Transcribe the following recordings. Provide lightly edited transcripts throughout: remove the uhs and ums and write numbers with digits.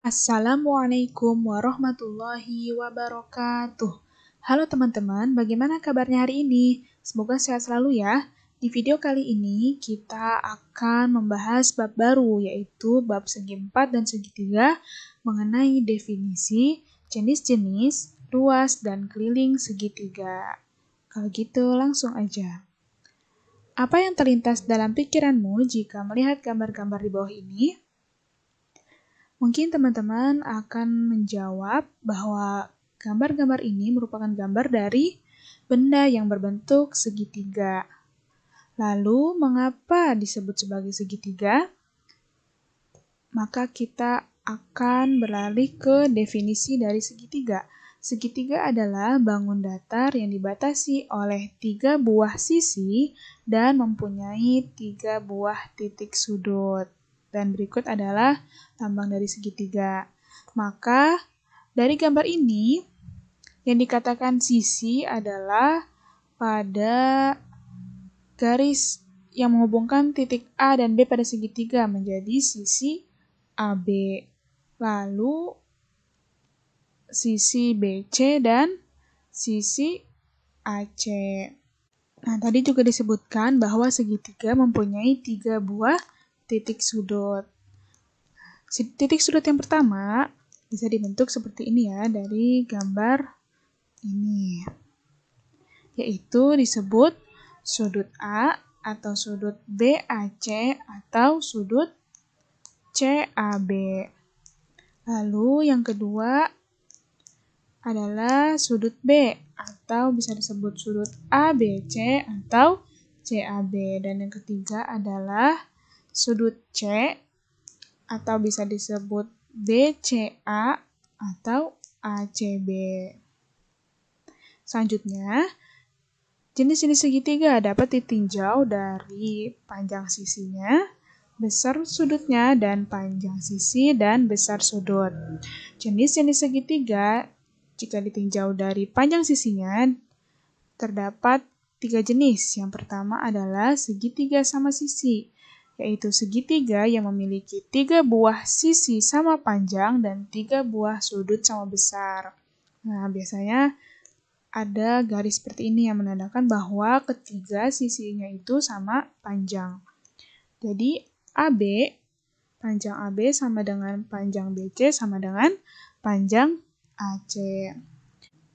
Assalamualaikum warahmatullahi wabarakatuh. Halo teman-teman, bagaimana kabarnya hari ini? Semoga sehat selalu ya. Di video kali ini kita akan membahas bab baru, yaitu bab segi 4 dan segitiga mengenai definisi, jenis-jenis, ruas, dan keliling segitiga. Kalau gitu langsung aja. Apa yang terlintas dalam pikiranmu jika melihat gambar-gambar di bawah ini? Mungkin teman-teman akan menjawab bahwa gambar-gambar ini merupakan gambar dari benda yang berbentuk segitiga. Lalu, mengapa disebut sebagai segitiga? Maka kita akan beralih ke definisi dari segitiga. Segitiga adalah bangun datar yang dibatasi oleh 3 buah sisi dan mempunyai 3 buah titik sudut. Dan berikut adalah lambang dari segitiga. Maka dari gambar ini yang dikatakan sisi adalah pada garis yang menghubungkan titik A dan B pada segitiga menjadi sisi AB. Lalu sisi BC dan sisi AC. Nah, tadi juga disebutkan bahwa segitiga mempunyai 3 buah titik sudut. Titik sudut yang pertama bisa dibentuk seperti ini ya, dari gambar ini. Yaitu disebut sudut A atau sudut BAC atau sudut CAB. Lalu yang kedua adalah sudut B atau bisa disebut sudut ABC atau CAB. Dan yang ketiga adalah sudut C atau bisa disebut BCA atau ACB. Selanjutnya, jenis-jenis segitiga dapat ditinjau dari panjang sisinya, besar sudutnya, dan panjang sisi dan besar sudut. Jenis-jenis segitiga, jika ditinjau dari panjang sisinya, terdapat 3 jenis. Yang pertama adalah segitiga sama sisi, yaitu segitiga yang memiliki 3 buah sisi sama panjang dan 3 buah sudut sama besar. Nah, biasanya ada garis seperti ini yang menandakan bahwa ketiga sisinya itu sama panjang. Jadi, panjang AB sama dengan panjang BC sama dengan panjang AC.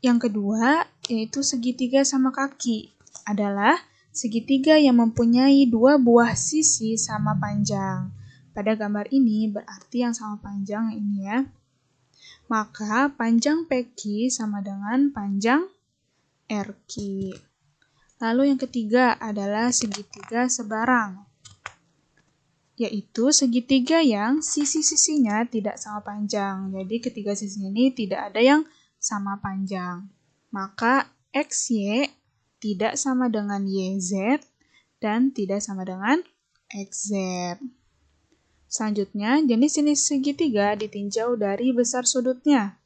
Yang kedua, yaitu segitiga sama kaki, adalah segitiga yang mempunyai 2 buah sisi sama panjang. Pada gambar ini berarti yang sama panjang ini ya. Maka panjang PQ sama dengan panjang RQ. Lalu yang ketiga adalah segitiga sebarang, yaitu segitiga yang sisi-sisinya tidak sama panjang. Jadi ketiga sisinya ini tidak ada yang sama panjang. Maka XY tidak sama dengan YZ dan tidak sama dengan XZ. Selanjutnya, jenis-jenis segitiga ditinjau dari besar sudutnya.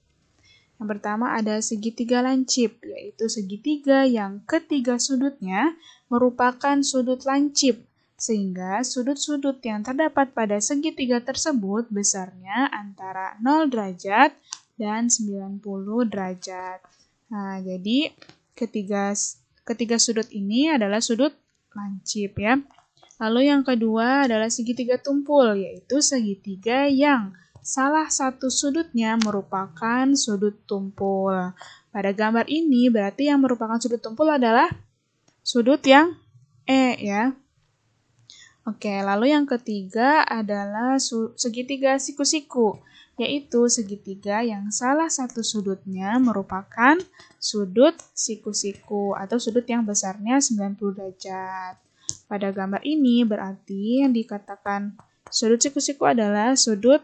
Yang pertama ada segitiga lancip, yaitu segitiga yang ketiga sudutnya merupakan sudut lancip, sehingga sudut-sudut yang terdapat pada segitiga tersebut besarnya antara 0 derajat dan 90 derajat. Nah, jadi ketiga sudut ini adalah sudut lancip ya. Lalu yang kedua adalah segitiga tumpul, yaitu segitiga yang salah satu sudutnya merupakan sudut tumpul. Pada gambar ini berarti yang merupakan sudut tumpul adalah sudut yang E ya. Oke, lalu yang ketiga adalah segitiga siku-siku, yaitu segitiga yang salah satu sudutnya merupakan sudut siku-siku atau sudut yang besarnya 90 derajat. Pada gambar ini berarti yang dikatakan sudut siku-siku adalah sudut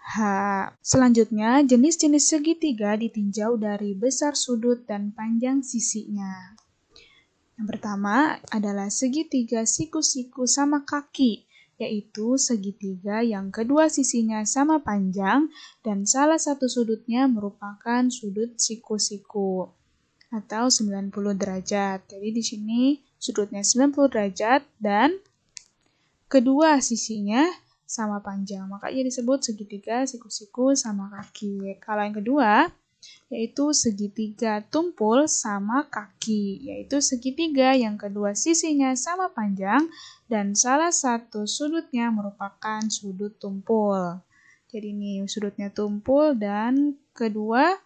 H. Selanjutnya, jenis-jenis segitiga ditinjau dari besar sudut dan panjang sisinya. Yang pertama adalah segitiga siku-siku sama kaki, yaitu segitiga yang kedua sisinya sama panjang dan salah satu sudutnya merupakan sudut siku-siku atau 90 derajat. Jadi di sini sudutnya 90 derajat dan kedua sisinya sama panjang. Makanya disebut segitiga siku-siku sama kaki. Kalau yang kedua, yaitu segitiga tumpul sama kaki, yaitu segitiga yang kedua sisinya sama panjang dan salah satu sudutnya merupakan sudut tumpul. Jadi ini sudutnya tumpul dan kedua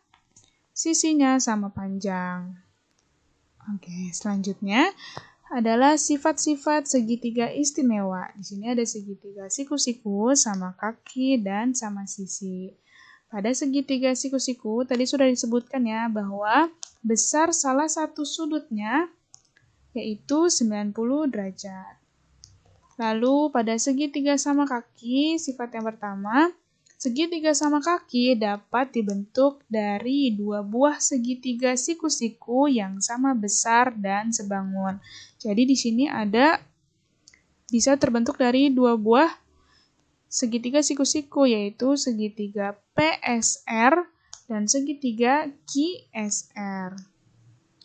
sisinya sama panjang. Oke, selanjutnya adalah sifat-sifat segitiga istimewa. Di sini ada segitiga siku-siku sama kaki dan sama sisi. Pada segitiga siku-siku tadi sudah disebutkan ya bahwa besar salah satu sudutnya yaitu 90 derajat. Lalu pada segitiga sama kaki, sifat yang pertama, segitiga sama kaki dapat dibentuk dari dua buah segitiga siku-siku yang sama besar dan sebangun. Jadi di sini bisa terbentuk dari dua buah segitiga siku-siku, yaitu segitiga PSR dan segitiga QSR.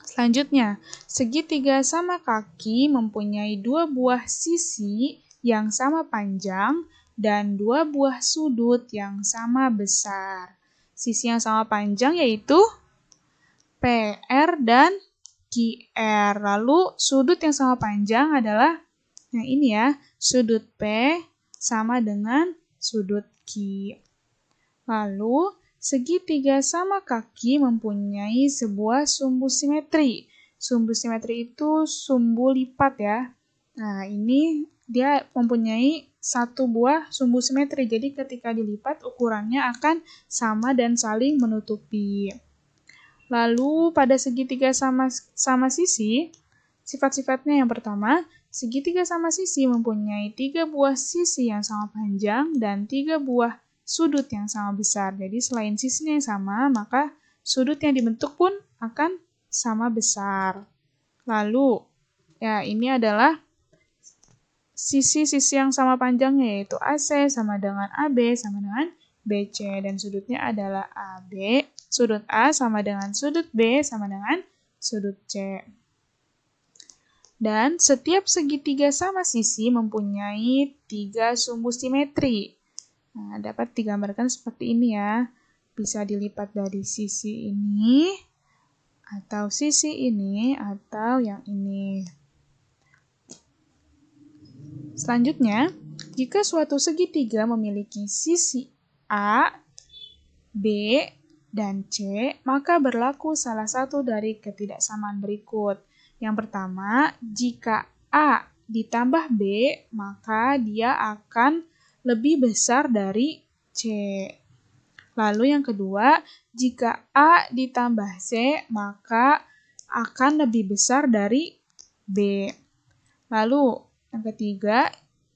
Selanjutnya, segitiga sama kaki mempunyai dua buah sisi yang sama panjang dan dua buah sudut yang sama besar. Sisi yang sama panjang yaitu PR dan QR. Lalu sudut yang sama panjang adalah yang ini ya, sudut P sama dengan sudut Q. Lalu segitiga sama kaki mempunyai sebuah sumbu simetri. Sumbu simetri itu sumbu lipat ya. Nah, ini dia mempunyai satu buah sumbu simetri. Jadi ketika dilipat ukurannya akan sama dan saling menutupi. Lalu pada segitiga sama sisi, sifat-sifatnya yang pertama, segitiga sama sisi mempunyai 3 buah sisi yang sama panjang dan 3 buah sudut yang sama besar. Jadi selain sisinya yang sama, maka sudut yang dibentuk pun akan sama besar. Lalu, ya ini adalah sisi-sisi yang sama panjangnya, yaitu AC sama dengan AB sama dengan BC. Dan sudutnya adalah AB, sudut A sama dengan sudut B sama dengan sudut C. Dan setiap segitiga sama sisi mempunyai 3 sumbu simetri. Nah, dapat digambarkan seperti ini ya. Bisa dilipat dari sisi ini, atau sisi ini, atau yang ini. Selanjutnya, jika suatu segitiga memiliki sisi A, B, dan C, maka berlaku salah satu dari ketidaksamaan berikut. Yang pertama, jika A ditambah B, maka dia akan lebih besar dari C. Lalu yang kedua, jika A ditambah C, maka akan lebih besar dari B. Lalu yang ketiga,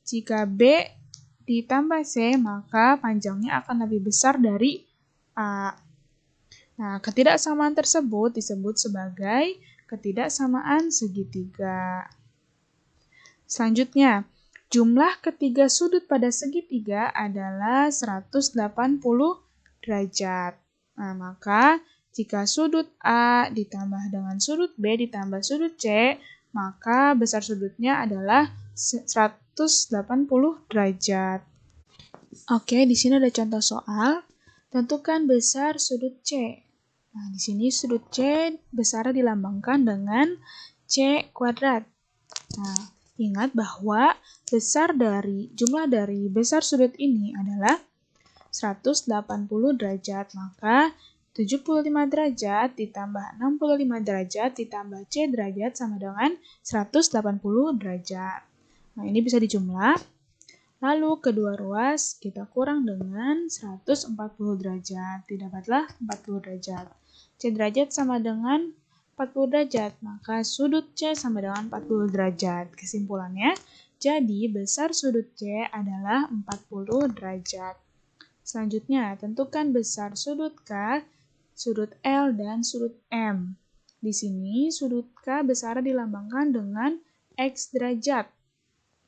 jika B ditambah C, maka panjangnya akan lebih besar dari A. Nah, ketidaksamaan tersebut disebut sebagai ketidaksamaan segitiga. Selanjutnya, jumlah ketiga sudut pada segitiga adalah 180 derajat. Nah, maka jika sudut A ditambah dengan sudut B ditambah sudut C, maka besar sudutnya adalah 180 derajat. Oke, di sini ada contoh soal. Tentukan besar sudut C. Nah, di sini sudut C besarnya dilambangkan dengan C kuadrat. Nah, ingat bahwa jumlah dari besar sudut ini adalah 180 derajat, maka 75 derajat ditambah 65 derajat ditambah C derajat sama dengan 180 derajat. Nah, ini bisa dijumlah. Lalu kedua ruas kita kurang dengan 140 derajat. Didapatlah 40 derajat. C derajat sama dengan 40 derajat, maka sudut C sama dengan 40 derajat. Kesimpulannya, jadi besar sudut C adalah 40 derajat. Selanjutnya, tentukan besar sudut K, sudut L, dan sudut M. Di sini, sudut K besar dilambangkan dengan X derajat.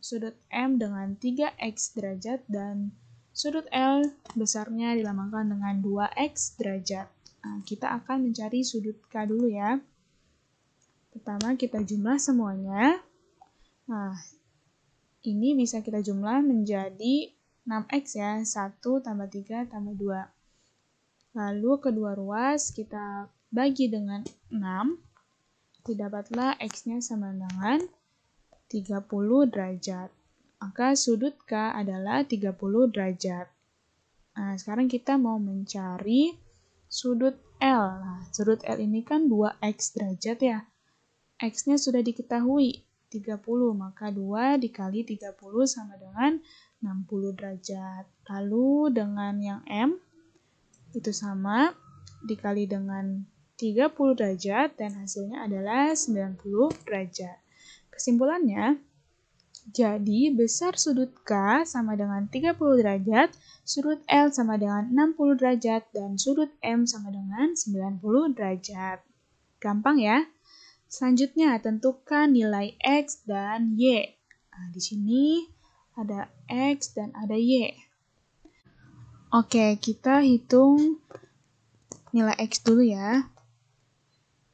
Sudut M dengan 3X derajat, dan sudut L besarnya dilambangkan dengan 2X derajat. Nah, kita akan mencari sudut K dulu ya. Pertama, kita jumlah semuanya. Nah, ini bisa kita jumlah menjadi 6x ya, 1 tambah 3 tambah 2. Lalu kedua ruas kita bagi dengan 6, didapatlah x-nya sama dengan 30 derajat. Maka sudut K adalah 30 derajat. Nah, sekarang kita mau mencari sudut L. Nah, sudut L ini kan 2x derajat ya. X-nya sudah diketahui, 30, maka 2 dikali 30 sama dengan 60 derajat. Lalu dengan yang M, itu sama, dikali dengan 30 derajat, dan hasilnya adalah 90 derajat. Kesimpulannya, jadi besar sudut K sama dengan 30 derajat, sudut L sama dengan 60 derajat, dan sudut M sama dengan 90 derajat. Gampang ya? Selanjutnya, tentukan nilai X dan Y. Nah, di sini ada X dan ada Y. Oke, kita hitung nilai X dulu ya.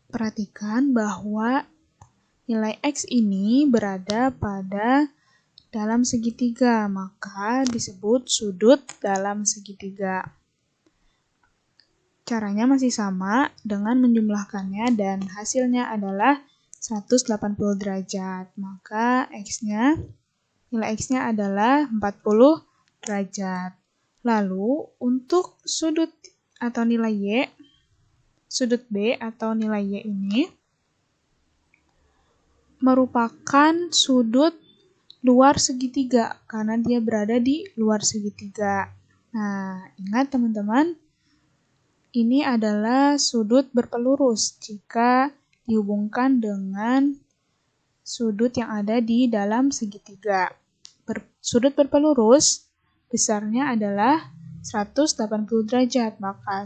Perhatikan bahwa nilai X ini berada pada dalam segitiga, maka disebut sudut dalam segitiga. Caranya masih sama dengan menjumlahkannya dan hasilnya adalah 180 derajat. Maka nilai X-nya adalah 40 derajat. Lalu untuk sudut atau nilai Y, sudut B atau nilai Y ini merupakan sudut luar segitiga karena dia berada di luar segitiga. Nah, ingat teman-teman, ini adalah sudut berpelurus jika dihubungkan dengan sudut yang ada di dalam segitiga. Sudut berpelurus besarnya adalah 180 derajat, maka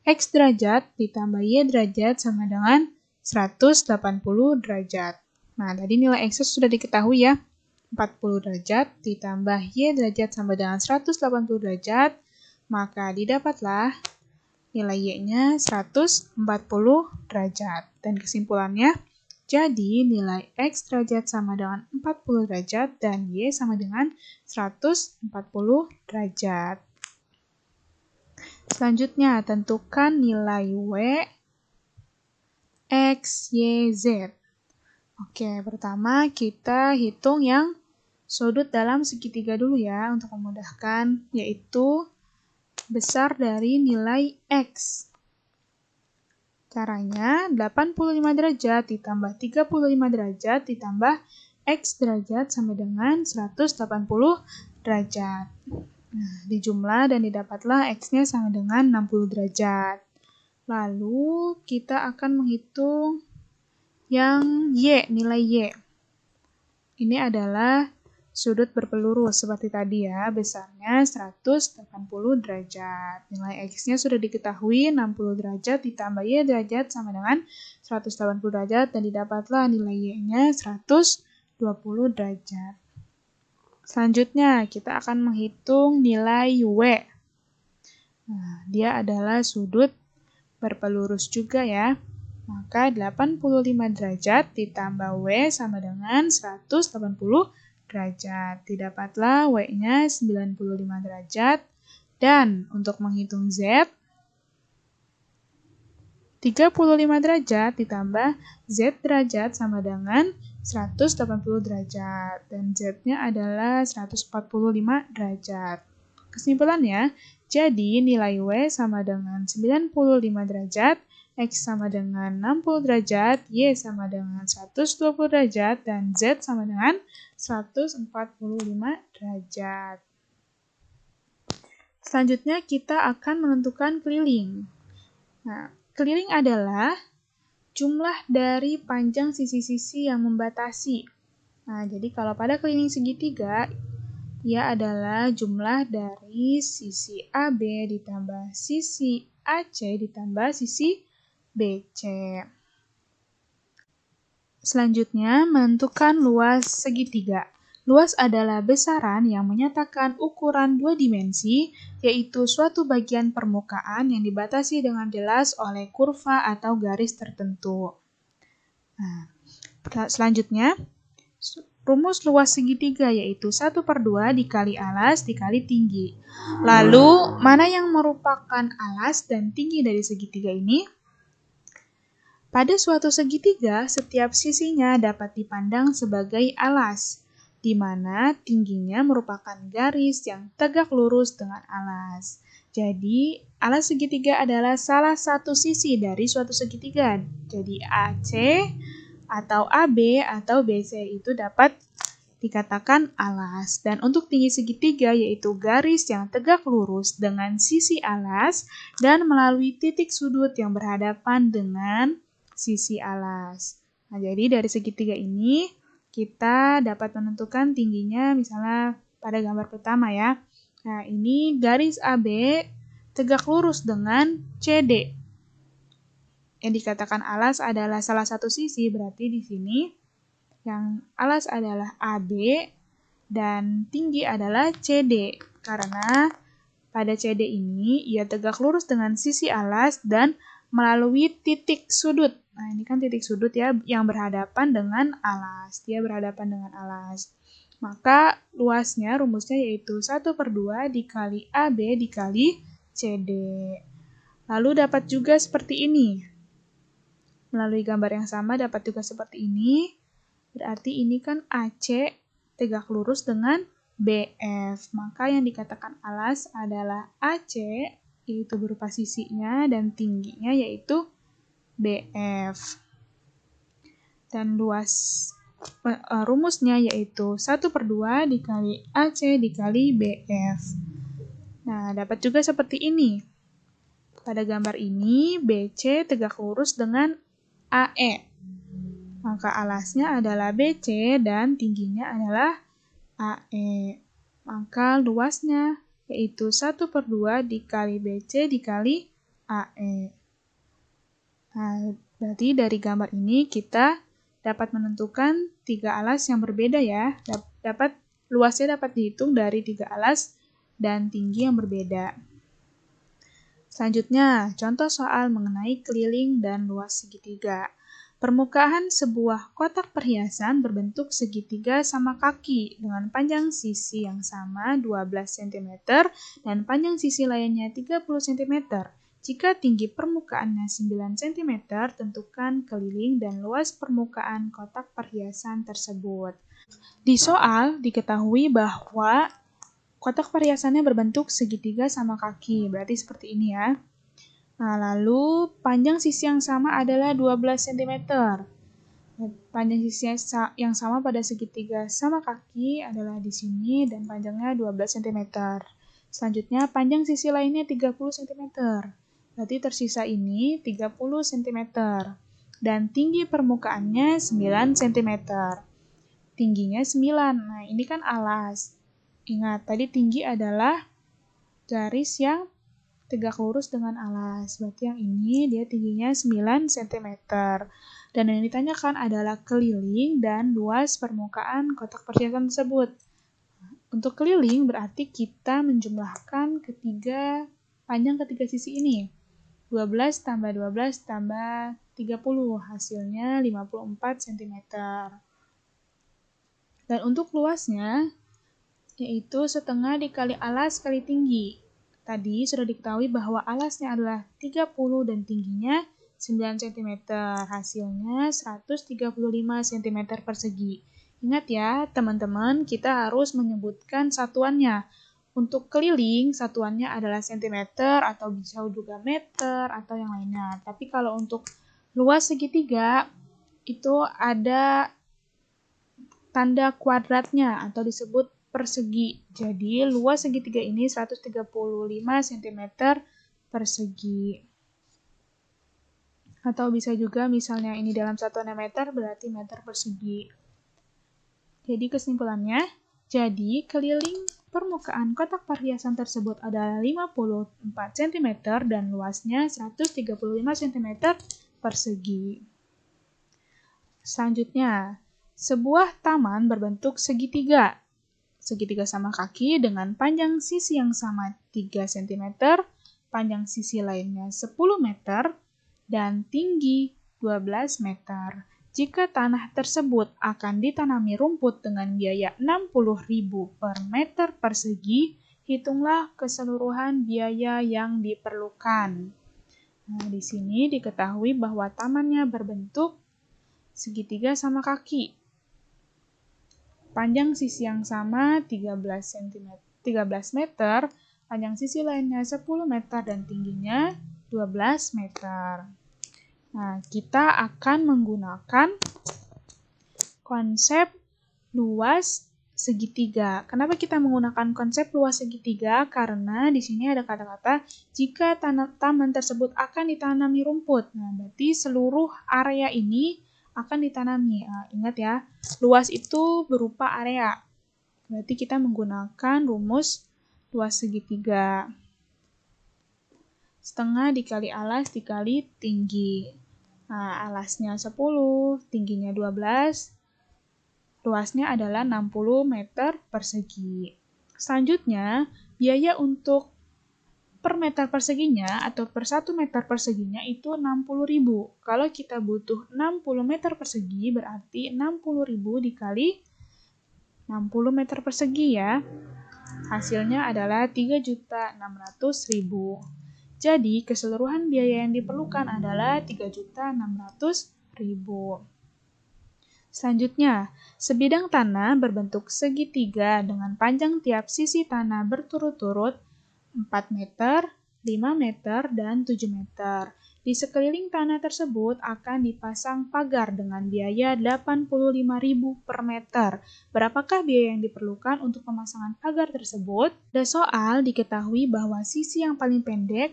X derajat ditambah Y derajat sama dengan 180 derajat. Nah, tadi nilai X sudah diketahui ya, 40 derajat ditambah Y derajat sama dengan 180 derajat, maka didapatlah nilai Y-nya 140 derajat. Dan kesimpulannya, jadi nilai X derajat sama dengan 40 derajat dan Y sama dengan 140 derajat. Selanjutnya, tentukan nilai W, X, Y, Z. Oke, pertama kita hitung yang sudut dalam segitiga dulu ya untuk memudahkan, yaitu besar dari nilai X. Caranya 85 derajat ditambah 35 derajat ditambah X derajat sama dengan 180 derajat. Nah, dijumlah dan didapatlah X-nya sama dengan 60 derajat. Lalu kita akan menghitung yang Y, nilai Y. Ini adalah sudut berpelurus seperti tadi ya, besarnya 180 derajat. Nilai X-nya sudah diketahui, 60 derajat ditambah Y derajat sama dengan 180 derajat, dan didapatlah nilai Y-nya 120 derajat. Selanjutnya, kita akan menghitung nilai W. Nah, dia adalah sudut berpelurus juga ya. Maka 85 derajat ditambah W sama dengan 180 derajat. Didapatlah W-nya 95 derajat. Dan untuk menghitung Z, 35 derajat ditambah Z derajat sama dengan 180 derajat. Dan Z-nya adalah 145 derajat. Kesimpulannya, jadi nilai W sama dengan 95 derajat, X sama dengan 60 derajat, Y sama dengan 120 derajat, dan Z sama dengan 145 derajat. Selanjutnya kita akan menentukan keliling. Nah, keliling adalah jumlah dari panjang sisi-sisi yang membatasi. Nah, jadi kalau pada keliling segitiga, ia adalah jumlah dari sisi AB ditambah sisi AC ditambah sisi BC. Selanjutnya, menentukan luas segitiga. Luas adalah besaran yang menyatakan ukuran dua dimensi, yaitu suatu bagian permukaan yang dibatasi dengan jelas oleh kurva atau garis tertentu. Nah, selanjutnya, rumus luas segitiga, yaitu 1/2 dikali alas dikali tinggi. Lalu, mana yang merupakan alas dan tinggi dari segitiga ini? Pada suatu segitiga, setiap sisinya dapat dipandang sebagai alas, di mana tingginya merupakan garis yang tegak lurus dengan alas. Jadi, alas segitiga adalah salah satu sisi dari suatu segitiga. Jadi, AC atau AB atau BC itu dapat dikatakan alas. Dan untuk tinggi segitiga yaitu garis yang tegak lurus dengan sisi alas dan melalui titik sudut yang berhadapan dengan sisi alas. Nah, jadi dari segitiga ini kita dapat menentukan tingginya misalnya pada gambar pertama ya. Nah, ini garis AB tegak lurus dengan CD. Yang dikatakan alas adalah salah satu sisi, berarti di sini yang alas adalah AB dan tinggi adalah CD. Karena pada CD ini ia tegak lurus dengan sisi alas dan melalui titik sudut. Nah, ini kan titik sudut ya yang berhadapan dengan alas. Dia berhadapan dengan alas. Maka luasnya rumusnya yaitu 1/2 dikali AB dikali CD. Lalu dapat juga seperti ini. Melalui gambar yang sama dapat juga seperti ini. Berarti ini kan AC tegak lurus dengan BF. Maka yang dikatakan alas adalah AC, yaitu berupa sisinya, dan tingginya yaitu BF. Dan rumusnya yaitu 1/2 dikali AC dikali BF. Nah, dapat juga seperti ini. Pada gambar ini, BC tegak lurus dengan AE. Maka alasnya adalah BC dan tingginya adalah AE. Maka luasnya yaitu 1/2 dikali BC dikali AE. Nah, berarti dari gambar ini kita dapat menentukan 3 alas yang berbeda ya. Luasnya dapat dihitung dari 3 alas dan tinggi yang berbeda. Selanjutnya, contoh soal mengenai keliling dan luas segitiga. Permukaan sebuah kotak perhiasan berbentuk segitiga sama kaki dengan panjang sisi yang sama 12 cm dan panjang sisi lainnya 30 cm. Jika tinggi permukaannya 9 cm, tentukan keliling dan luas permukaan kotak perhiasan tersebut. Di soal diketahui bahwa kotak perhiasannya berbentuk segitiga sama kaki, berarti seperti ini ya. Nah, lalu panjang sisi yang sama adalah 12 cm. Panjang sisi yang sama pada segitiga sama kaki adalah di sini dan panjangnya 12 cm. Selanjutnya panjang sisi lainnya 30 cm. Berarti tersisa ini 30 cm. Dan tinggi permukaannya 9 cm. Tingginya 9. Nah, ini kan alas. Ingat, tadi tinggi adalah garis yang tegak lurus dengan alas. Berarti yang ini dia tingginya 9 cm. Dan yang ditanyakan adalah keliling dan luas permukaan kotak perhiasan tersebut. Untuk keliling berarti kita menjumlahkan panjang ketiga sisi ini. 12 tambah 12 tambah 30, hasilnya 54 cm. Dan untuk luasnya, yaitu setengah dikali alas kali tinggi. Tadi sudah diketahui bahwa alasnya adalah 30 dan tingginya 9 cm. Hasilnya 135 cm persegi. Ingat ya, teman-teman, kita harus menyebutkan satuannya. Untuk keliling, satuannya adalah cm atau bisa juga meter atau yang lainnya. Tapi kalau untuk luas segitiga, itu ada tanda kuadratnya atau disebut persegi. Jadi, luas segitiga ini 135 cm persegi. Atau bisa juga misalnya ini dalam satuan meter, berarti meter persegi. Jadi, kesimpulannya, keliling permukaan kotak perhiasan tersebut adalah 54 cm dan luasnya 135 cm persegi. Selanjutnya, sebuah taman berbentuk segitiga. Segitiga sama kaki dengan panjang sisi yang sama 3 cm, panjang sisi lainnya 10 meter, dan tinggi 12 meter. Jika tanah tersebut akan ditanami rumput dengan biaya 60.000 per meter persegi, hitunglah keseluruhan biaya yang diperlukan. Nah, di sini diketahui bahwa tamannya berbentuk segitiga sama kaki. Panjang sisi yang sama 13 meter, panjang sisi lainnya 10 meter dan tingginya 12 meter. Nah, kita akan menggunakan konsep luas segitiga. Kenapa kita menggunakan konsep luas segitiga? Karena di sini ada kata-kata jika taman tersebut akan ditanami rumput. Nah, berarti seluruh area ini akan ditanami. Nah, ingat ya, luas itu berupa area. Berarti kita menggunakan rumus luas segitiga. Setengah dikali alas dikali tinggi. Nah, alasnya 10, tingginya 12, luasnya adalah 60 meter persegi. Selanjutnya, biaya untuk per meter perseginya atau per 1 meter perseginya itu 60.000. Kalau kita butuh 60 meter persegi, berarti 60.000 dikali 60 meter persegi ya. Hasilnya adalah 3.600.000. Jadi, keseluruhan biaya yang diperlukan adalah 3.600.000. Selanjutnya, sebidang tanah berbentuk segitiga dengan panjang tiap sisi tanah berturut-turut 4 meter, 5 meter, dan 7 meter. Di sekeliling tanah tersebut akan dipasang pagar dengan biaya 85.000 per meter. Berapakah biaya yang diperlukan untuk pemasangan pagar tersebut? Ada soal diketahui bahwa sisi yang paling pendek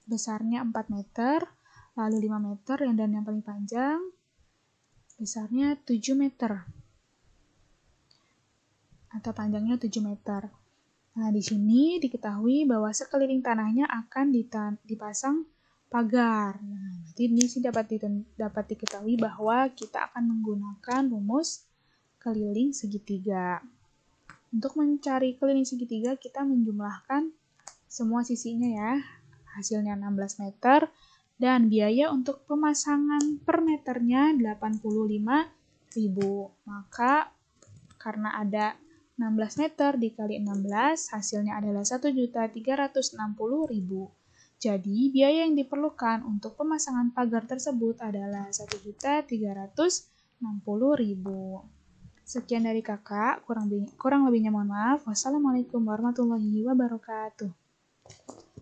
besarnya 4 meter, lalu 5 meter, dan yang paling panjang besarnya 7 meter atau panjangnya 7 meter. Nah, di sini diketahui bahwa sekeliling tanahnya akan dipasang pagar. Nah, berarti di sini dapat diketahui bahwa kita akan menggunakan rumus keliling segitiga. Untuk mencari keliling segitiga, kita menjumlahkan semua sisinya ya. Hasilnya 16 meter dan biaya untuk pemasangan per meternya 85.000. Maka karena ada 16 meter dikali 16, hasilnya adalah 1.360.000. Jadi, biaya yang diperlukan untuk pemasangan pagar tersebut adalah 1.360.000. Sekian dari kakak, kurang lebihnya mohon maaf. Wassalamualaikum warahmatullahi wabarakatuh.